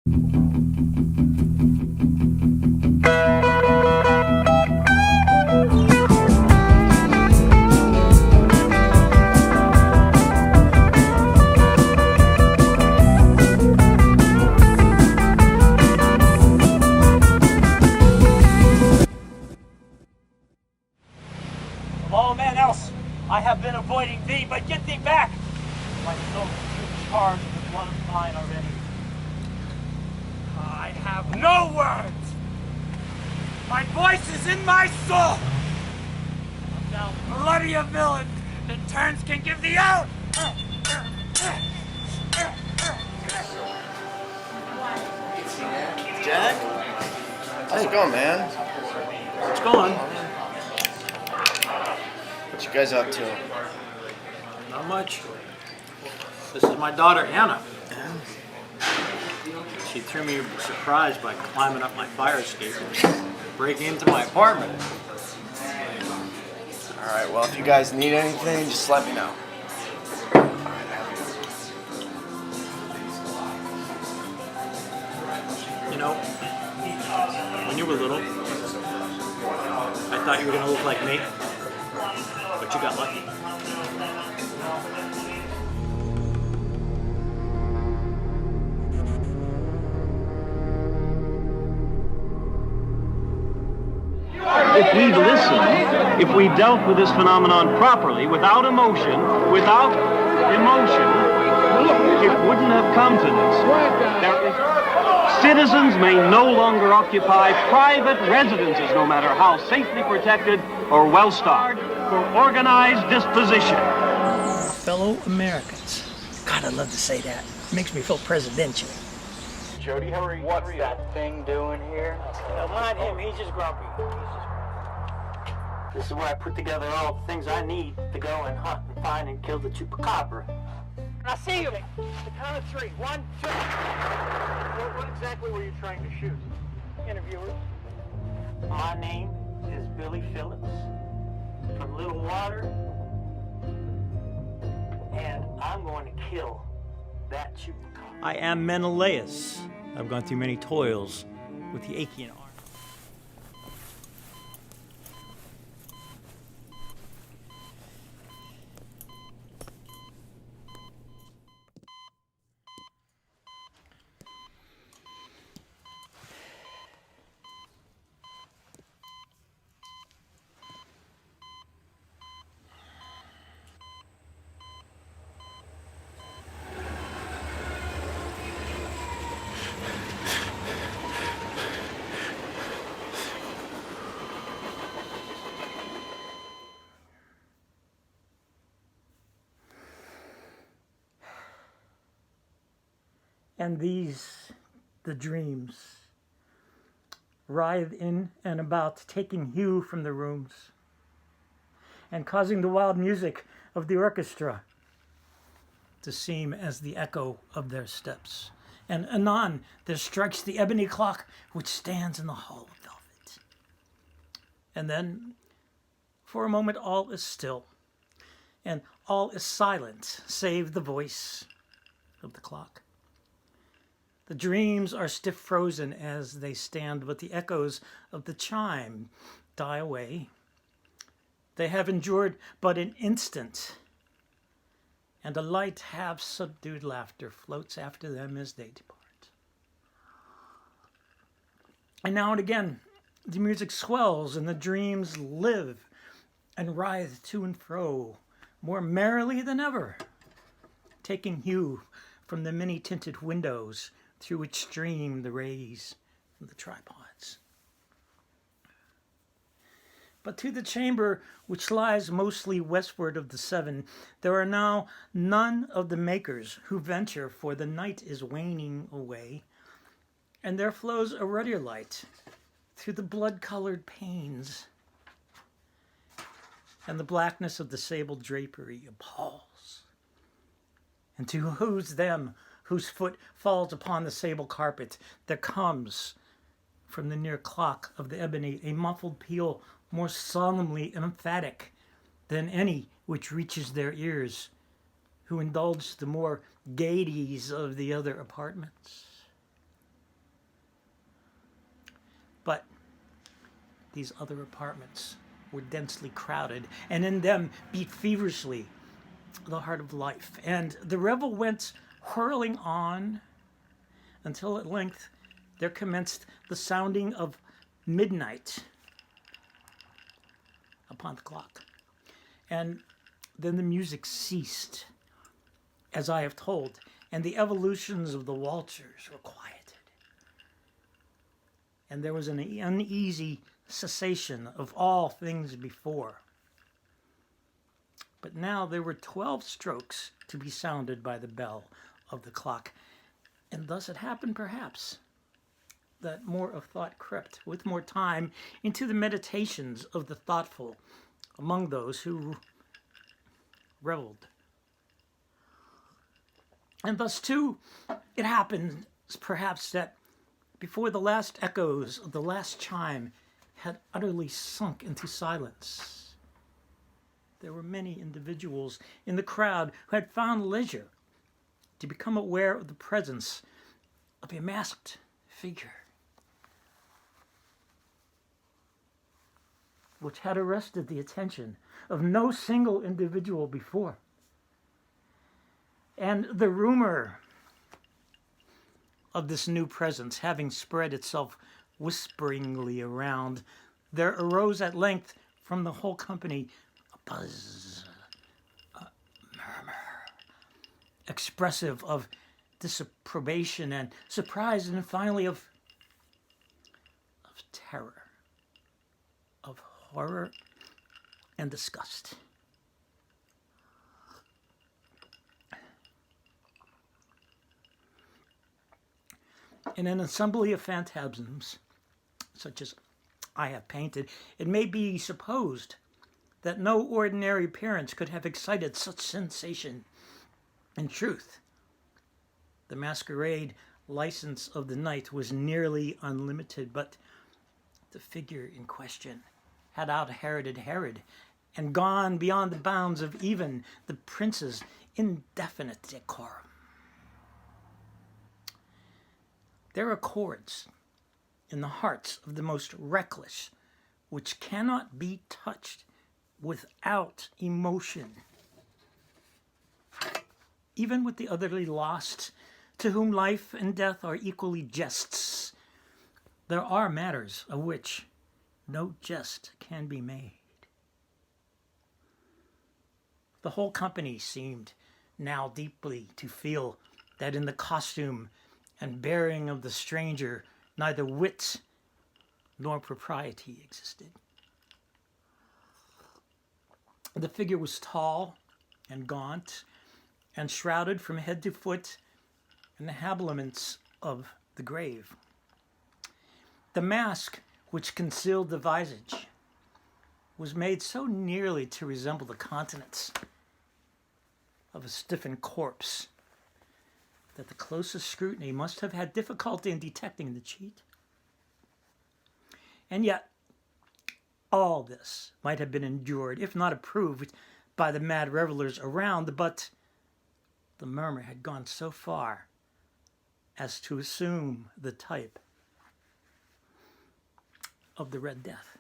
Of all men else, I have been avoiding thee, but get thee back! My soul is too charged with blood of mine already. I have no words! My voice is in my soul! I'm now bloody a villain that turns can give thee out! Jack? How's it going, man? What's going? What you guys up to? Not much. This is my daughter, Anna. She threw me a surprise by climbing up my fire escape and breaking into my apartment. Alright, well, if you guys need anything, just let me know. You know, when you were little, I thought you were gonna look like me, but you got lucky. If we'd listened, if we dealt with this phenomenon properly, without emotion, it wouldn't have come to this. Citizens may no longer occupy private residences, no matter how safely protected or well-stocked, for organized disposition. Fellow Americans. God, I'd love to say that. It makes me feel presidential. Jody, hurry. What's that thing doing here? Don't mind him, he's just grumpy. This is where I put together all the things I need to go and hunt and find and kill the chupacabra. I see you. The count of three. 1, 2. What exactly were you trying to shoot? Interviewers. My name is Billy Phillips from Little Water, and I'm going to kill that chupacabra. I am Menelaus. I've gone through many toils with the Achaean army. And these, the dreams, writhe in and about, taking hue from the rooms and causing the wild music of the orchestra to seem as the echo of their steps. And anon there strikes the ebony clock which stands in the hall of velvet. And then, for a moment, all is still, and all is silent, save the voice of the clock. The dreams are stiff frozen as they stand, but the echoes of the chime die away. They have endured but an instant, and a light, half-subdued laughter floats after them as they depart. And now and again, the music swells, and the dreams live and writhe to and fro, more merrily than ever, taking hue from the many-tinted windows through which stream the rays from the tripods. But to the chamber which lies mostly westward of the seven, there are now none of the makers who venture, for the night is waning away, and there flows a ruddier light through the blood-colored panes, and the blackness of the sable drapery appalls. And to whose foot falls upon the sable carpet, there comes from the near clock of the ebony a muffled peal more solemnly emphatic than any which reaches their ears, who indulge the more gaieties of the other apartments. these other apartments were densely crowded, and in them beat feverishly the heart of life. And the revel went whirling on until at length there commenced the sounding of midnight upon the clock. And then the music ceased, as I have told, and the evolutions of the waltzers were quieted. And there was an uneasy cessation of all things before. But now there were 12 strokes to be sounded by the bell of the clock. And thus it happened, perhaps, that more of thought crept, with more time, into the meditations of the thoughtful among those who reveled. And thus, too, it happened, perhaps, that before the last echoes of the last chime had utterly sunk into silence, there were many individuals in the crowd who had found leisure to become aware of the presence of a masked figure, which had arrested the attention of no single individual before. And the rumor of this new presence having spread itself whisperingly around, there arose at length from the whole company a buzz, a murmur, expressive of disapprobation and surprise, and finally of terror, of horror and disgust. In an assembly of phantasms, such as I have painted, it may be supposed that no ordinary appearance could have excited such sensation. In truth, the masquerade license of the night was nearly unlimited, but the figure in question had out-Heroded Herod and gone beyond the bounds of even the prince's indefinite decorum. There are chords in the hearts of the most reckless which cannot be touched without emotion. Even with the utterly lost, to whom life and death are equally jests, there are matters of which no jest can be made. The whole company seemed now deeply to feel that in the costume and bearing of the stranger neither wit nor propriety existed. The figure was tall and gaunt, and shrouded from head to foot in the habiliments of the grave. The mask which concealed the visage was made so nearly to resemble the countenance of a stiffened corpse that the closest scrutiny must have had difficulty in detecting the cheat. And yet, all this might have been endured, if not approved, by the mad revelers around, but the murmur had gone so far as to assume the type of the Red Death.